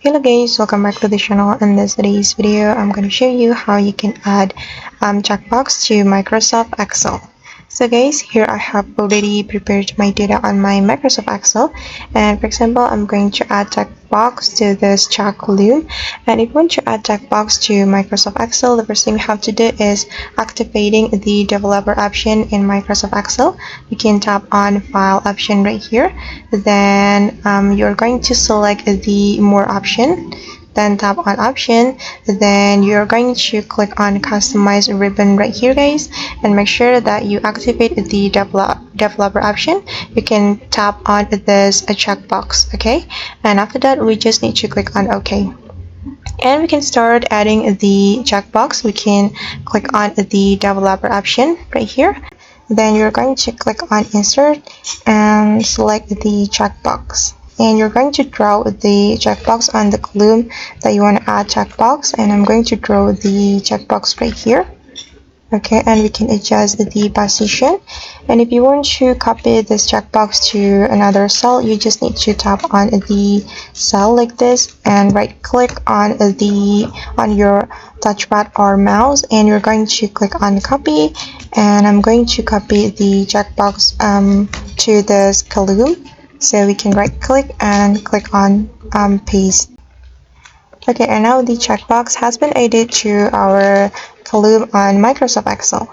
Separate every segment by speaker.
Speaker 1: Hello guys, welcome back to the channel. In today's video, I'm going to show you how you can add checkbox to Microsoft Excel. So guys, here I have already prepared my data on my Microsoft Excel, and for example, I'm going to add checkbox to this check column. And if you want to add checkbox to Microsoft Excel, the first thing you have to do is activating the developer option in Microsoft Excel. You can tap on file option right here, then you're going to select the more option, then tap on option, then you're going to click on customize ribbon right here guys, and make sure that you activate the developer option. You can tap on this checkbox, okay, and after that we just need to click on OK, and we can start adding the checkbox. We can click on the developer option right here, then you're going to click on insert and select the checkbox, and you're going to draw the checkbox on the column that you want to add checkbox, and I'm going to draw the checkbox right here. Okay, and we can adjust the position, and if you want to copy this checkbox to another cell, you just need to tap on the cell like this and right click on your touchpad or mouse, and you're going to click on copy, and I'm going to copy the checkbox to this column, so we can right click and click on paste. Okay, and now the checkbox has been added to our column on Microsoft Excel.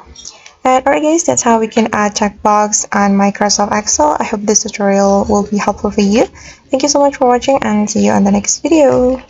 Speaker 1: And alright guys, that's how we can add checkbox on Microsoft Excel. I hope this tutorial will be helpful for you. Thank you so much for watching, and see you on the next video.